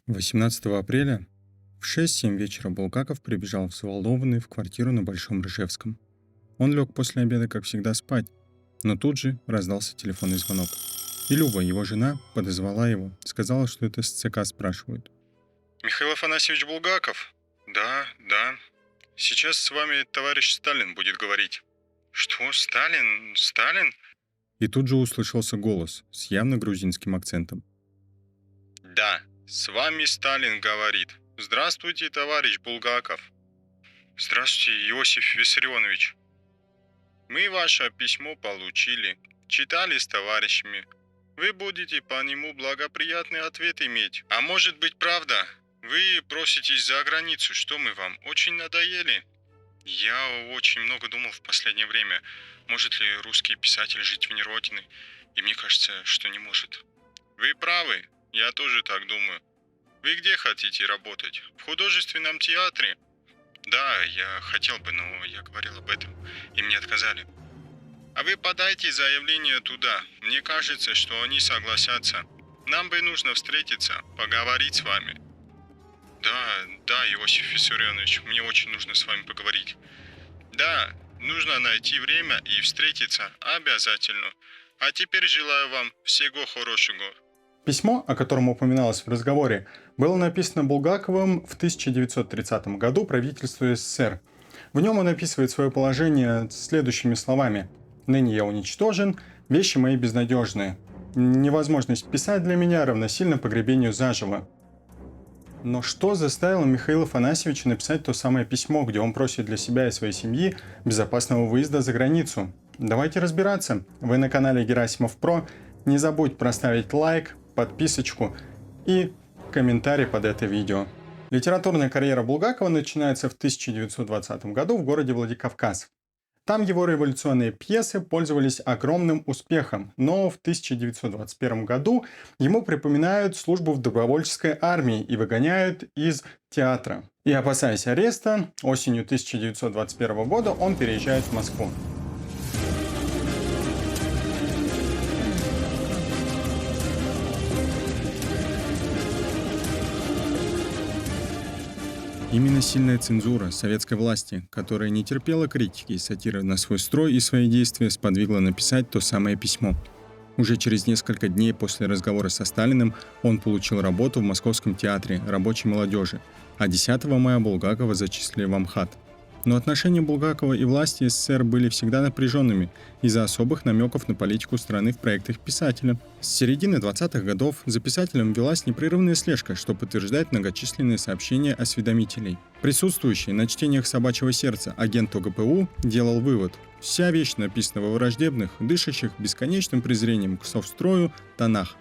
18 апреля в 6-7 вечера Булгаков прибежал взволнованный в квартиру на Большом Ржевском. Он лег после обеда, как всегда, спать, но тут же раздался телефонный звонок. И Люба, его жена, подозвала его, сказала, что это с ЦК спрашивают. Михаил Афанасьевич Булгаков? Да. Сейчас с вами товарищ Сталин будет говорить. Что, Сталин? Сталин? И тут же услышался голос с явно грузинским акцентом. Да, с вами Сталин говорит. Здравствуйте, товарищ Булгаков. Здравствуйте, Иосиф Виссарионович. Мы ваше письмо получили, читали с товарищами. Вы будете по нему благоприятный ответ иметь. А может быть, правда? Вы проситесь за границу, что мы вам, очень надоели? Я очень много думал в последнее время, может ли русский писатель жить вне родины, и мне кажется, что не может. Вы правы, я тоже так думаю. Вы где хотите работать? В художественном театре? Да, я хотел бы, но я говорил об этом, и мне отказали. А вы подайте заявление туда. Мне кажется, что они согласятся. Нам бы нужно встретиться, поговорить с вами. Да, Иосиф Виссарионович, мне очень нужно с вами поговорить. Да, нужно найти время и встретиться обязательно. А теперь желаю вам всего хорошего. Письмо, о котором упоминалось в разговоре, было написано Булгаковым в 1930 году правительству СССР. В нем он описывает свое положение следующими словами. «Ныне я уничтожен, вещи мои безнадежные. Невозможность писать для меня равносильно погребению заживо». Но что заставило Михаила Афанасьевича написать то самое письмо, где он просит для себя и своей семьи безопасного выезда за границу? Давайте разбираться. Вы на канале Герасимов Про. Не забудь проставить лайк, подписочку и комментарий под это видео. Литературная карьера Булгакова начинается в 1920 году в городе Владикавказ. Там его революционные пьесы пользовались огромным успехом, но в 1921 году ему припоминают службу в добровольческой армии и выгоняют из театра. И, опасаясь ареста, осенью 1921 года он переезжает в Москву. Именно сильная цензура советской власти, которая не терпела критики и сатиры на свой строй и свои действия, сподвигла написать то самое письмо. Уже через несколько дней после разговора со Сталиным он получил работу в Московском театре рабочей молодежи, а 10 мая Булгакова зачислили в Амхат. Но отношения Булгакова и власти СССР были всегда напряженными из-за особых намеков на политику страны в проектах писателя. С середины 20-х годов за писателем велась непрерывная слежка, что подтверждает многочисленные сообщения осведомителей. Присутствующий на чтениях «Собачьего сердца» агент ОГПУ делал вывод: вся вещь написана во враждебных, дышащих бесконечным презрением к совстрою тонах.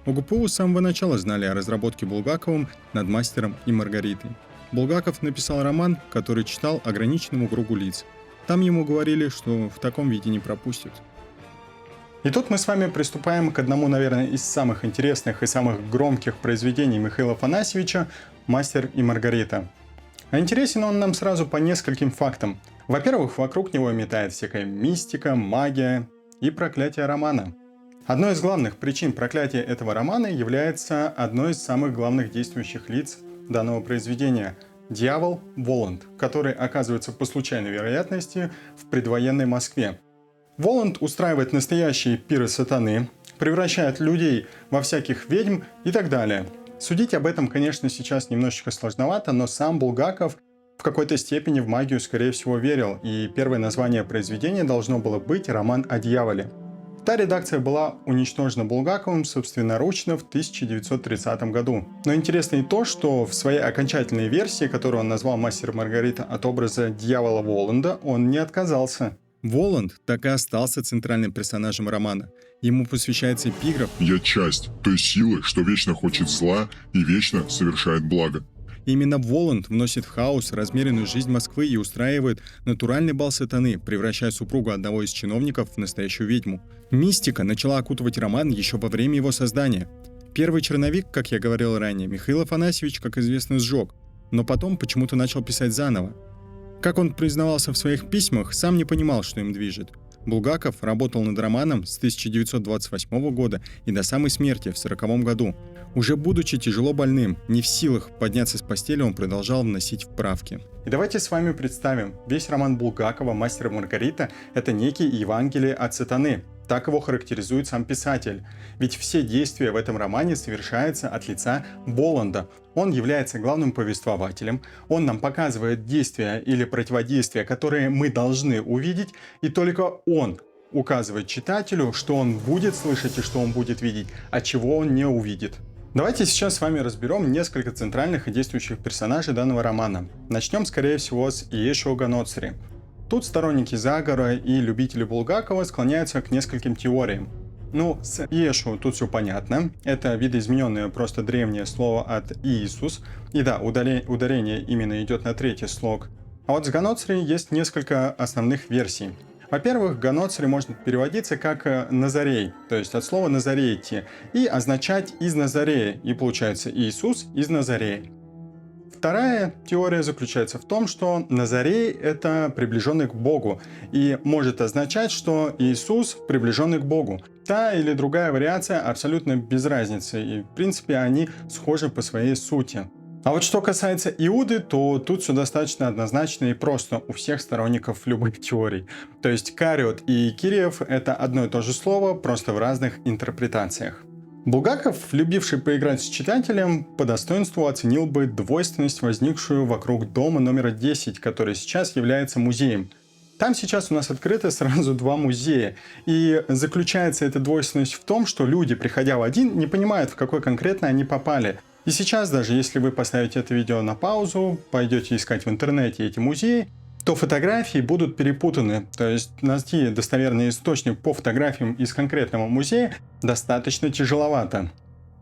ОГПУ с самого начала знали о разработке Булгаковым над «Мастером и Маргаритой». Булгаков написал роман, который читал ограниченному кругу лиц. Там ему говорили, что в таком виде не пропустят. И тут мы с вами приступаем к одному, наверное, из самых интересных и самых громких произведений Михаила Афанасьевича «Мастер и Маргарита». А интересен он нам сразу по нескольким фактам. Во-первых, вокруг него метает всякая мистика, магия и проклятие романа. Одной из главных причин проклятия этого романа является одной из самых главных действующих лиц данного произведения – дьявол Воланд, который оказывается по случайной вероятности в предвоенной Москве. Воланд устраивает настоящие пиры сатаны, превращает людей во всяких ведьм и так далее. Судить об этом, конечно, сейчас немножечко сложновато, но сам Булгаков в какой-то степени в магию, скорее всего, верил, и первое название произведения должно было быть «Роман о дьяволе». Та редакция была уничтожена Булгаковым собственноручно в 1930 году. Но интересно и то, что в своей окончательной версии, которую он назвал «Мастер и Маргарита» от образа дьявола Воланда, он не отказался. Воланд так и остался центральным персонажем романа. Ему посвящается эпиграф «Я часть той силы, что вечно хочет зла и вечно совершает благо». Именно Воланд вносит в хаос размеренную жизнь Москвы и устраивает натуральный бал сатаны, превращая супругу одного из чиновников в настоящую ведьму. Мистика начала окутывать роман еще во время его создания. Первый черновик, как я говорил ранее, Михаил Афанасьевич, как известно, сжег, но потом почему-то начал писать заново. Как он признавался в своих письмах, сам не понимал, что им движет. Булгаков работал над романом с 1928 года и до самой смерти в 1940 году. Уже будучи тяжело больным, не в силах подняться с постели, он продолжал вносить вправки. И давайте с вами представим, весь роман Булгакова «Мастер и Маргарита» — это некий Евангелие от сатаны. Так его характеризует сам писатель. Ведь все действия в этом романе совершаются от лица Боланда. Он является главным повествователем, он нам показывает действия или противодействия, которые мы должны увидеть, и только он указывает читателю, что он будет слышать и что он будет видеть, а чего он не увидит. Давайте сейчас с вами разберем несколько центральных и действующих персонажей данного романа. Начнем, скорее всего, с Иешуа Ганоцри. Тут сторонники заговора и любители Булгакова склоняются к нескольким теориям. Ну, с Иешуа тут все понятно. Это видоизмененное просто древнее слово от Иисус. И да, ударение именно идет на третий слог. А вот с Ганоцри есть несколько основных версий. Во-первых, Ганоцри может переводиться как Назарей, то есть от слова Назарейти, и означать из Назарея, и получается Иисус из Назарея. Вторая теория заключается в том, что Назарей — это приближенный к Богу, и может означать, что Иисус приближенный к Богу. Та или другая вариация абсолютно без разницы, и в принципе они схожи по своей сути. А вот что касается Иуды, то тут все достаточно однозначно и просто у всех сторонников любых теорий. То есть Кариот и Кириев — это одно и то же слово, просто в разных интерпретациях. Булгаков, любивший поиграть с читателем, по достоинству оценил бы двойственность, возникшую вокруг дома номер 10, который сейчас является музеем. Там сейчас у нас открыто сразу два музея, и заключается эта двойственность в том, что люди, приходя в один, не понимают, в какой конкретно они попали. И сейчас, даже если вы поставите это видео на паузу, пойдете искать в интернете эти музеи, то фотографии будут перепутаны. То есть найти достоверный источник по фотографиям из конкретного музея достаточно тяжеловато.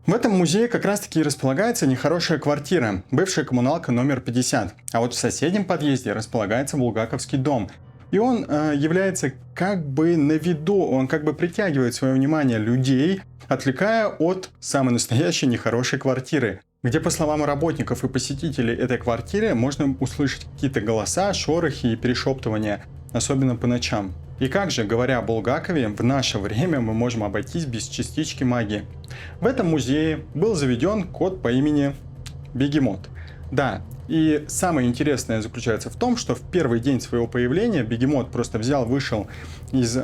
В этом музее как раз таки располагается нехорошая квартира, бывшая коммуналка номер 50. А вот в соседнем подъезде располагается Булгаковский дом. И он является как бы на виду, он как бы притягивает свое внимание людей, отвлекая от самой настоящей нехорошей квартиры, где, по словам работников и посетителей этой квартиры, можно услышать какие-то голоса, шорохи и перешептывания, особенно по ночам. И как же, говоря о Булгакове, в наше время мы можем обойтись без частички магии? В этом музее был заведен кот по имени Бегемот. Да, и самое интересное заключается в том, что в первый день своего появления Бегемот просто вышел из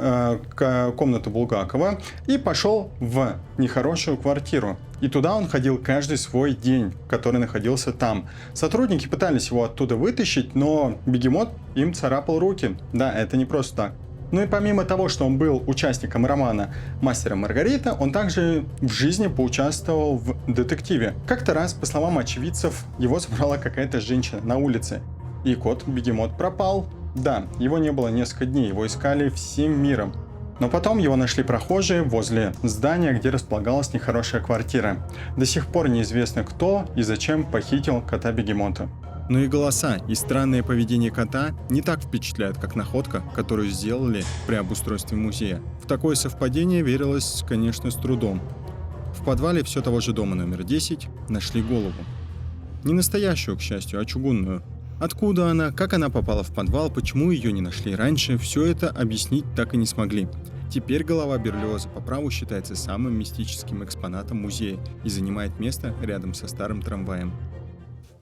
комнаты Булгакова и пошел в нехорошую квартиру. И туда он ходил каждый свой день, который находился там. Сотрудники пытались его оттуда вытащить, но Бегемот им царапал руки. Да, это не просто так. Ну и помимо того, что он был участником романа «Мастер и Маргарита», он также в жизни поучаствовал в детективе. Как-то раз, по словам очевидцев, его забрала какая-то женщина на улице, и кот Бегемот пропал. Да, его не было несколько дней, его искали всем миром. Но потом его нашли прохожие возле здания, где располагалась нехорошая квартира. До сих пор неизвестно, кто и зачем похитил кота Бегемота. Но и голоса, и странное поведение кота не так впечатляют, как находка, которую сделали при обустройстве музея. В такое совпадение верилось, конечно, с трудом. В подвале все того же дома номер 10 нашли голову. Не настоящую, к счастью, а чугунную. Откуда она, как она попала в подвал, почему ее не нашли раньше, все это объяснить так и не смогли. Теперь голова Берлиоза по праву считается самым мистическим экспонатом музея и занимает место рядом со старым трамваем.